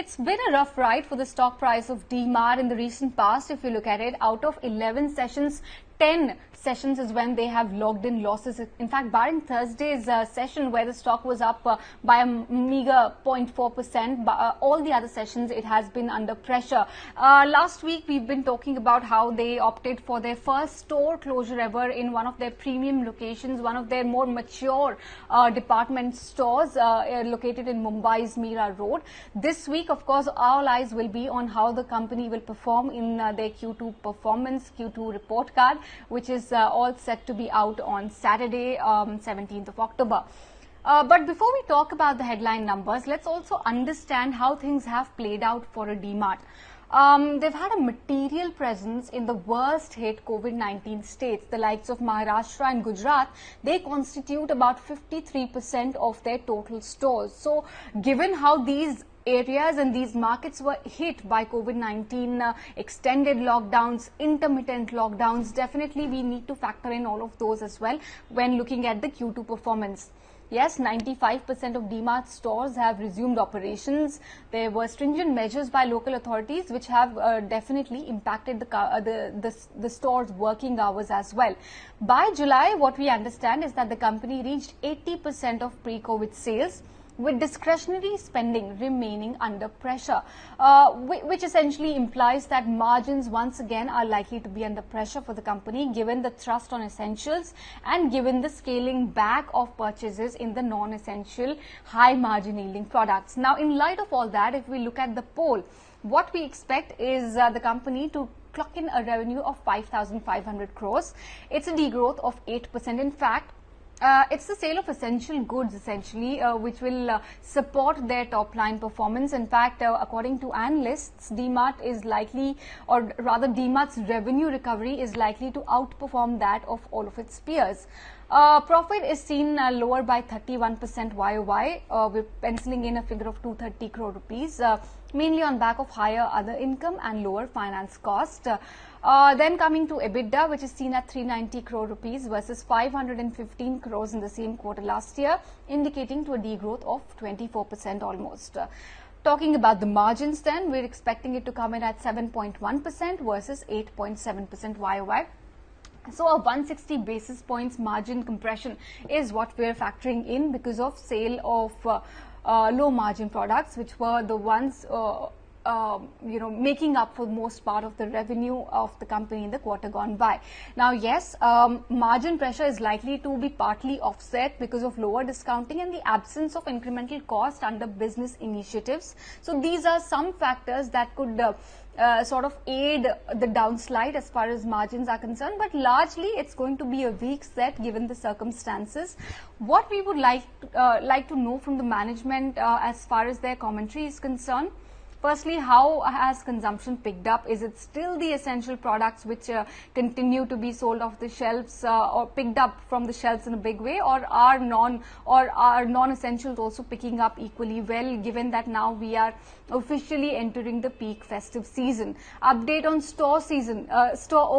It's been a rough ride for the stock price of D-Mart in the recent past. If you look at it, out of 11 sessions, 10 sessions is when they have logged in losses. In fact, barring Thursday's session where the stock was up by a meager 0.4%, all the other sessions it has been under pressure. Last week we've been talking about how they opted for their first store closure ever in one of their premium locations, one of their more mature department stores located in Mumbai's Mira Road. This week, of course, all eyes will be on how the company will perform in their Q2 performance, Q2 report card, which is all set to be out on Saturday, 17th of October. But before we talk about the headline numbers, let's also understand how things have played out for a D-Mart. They've had a material presence in the worst hit COVID-19 states. The likes of Maharashtra and Gujarat, they constitute about 53% of their total stores. So given how these areas and these markets were hit by COVID-19, extended lockdowns, intermittent lockdowns, definitely we need to factor in all of those as well when looking at the Q2 performance. Yes, 95% of D-Mart stores have resumed operations. There were stringent measures by local authorities which have definitely impacted the store's working hours as well. By July, what we understand is that the company reached 80% of pre-COVID sales, with discretionary spending remaining under pressure, which essentially implies that margins once again are likely to be under pressure for the company given the thrust on essentials and given the scaling back of purchases in the non-essential high margin yielding products. Now, in light of all that, if we look at the poll, what we expect is the company to clock in a revenue of 5,500 crores. It's a degrowth of 8%. In fact, it's the sale of essential goods essentially which will support their top line performance. In fact, according to analysts, D-Mart is likely, or rather D-Mart's revenue recovery is likely to outperform that of all of its peers. Profit is seen lower by 31% YOY. We're penciling in a figure of 230 crore rupees, mainly on back of higher other income and lower finance cost. Then coming to EBITDA, which is seen at 390 crore rupees versus 515 crores in the same quarter last year, indicating to a degrowth of 24% almost. Talking about the margins then, we're expecting it to come in at 7.1% versus 8.7% YOY. So a 160 basis points margin compression is what we're factoring in because of sale of low margin products, which were the ones making up for most part of the revenue of the company in the quarter gone by. Now, yes, margin pressure is likely to be partly offset because of lower discounting and the absence of incremental cost under business initiatives. So these are some factors that could sort of aid the downslide as far as margins are concerned, but largely it's going to be a weak set given the circumstances. What we would like to know from the management as far as their commentary is concerned: firstly, how has consumption picked up? Is it still the essential products which continue to be sold off the shelves or picked up from the shelves in a big way, or are non-essentials also picking up equally well, given that now we are officially entering the peak festive season? Update on store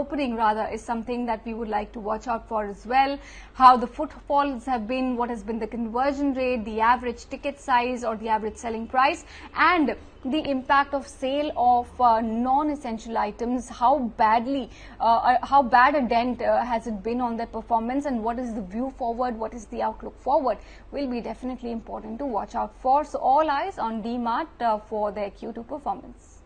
opening rather, is something that we would like to watch out for as well. How the footfalls have been, what has been the conversion rate, the average ticket size or the average selling price, and the impact of sale of non-essential items, how bad a dent has it been on their performance, and what is the view forward, what is the outlook forward, will be definitely important to watch out for. So all eyes on D-Mart for their Q2 performance.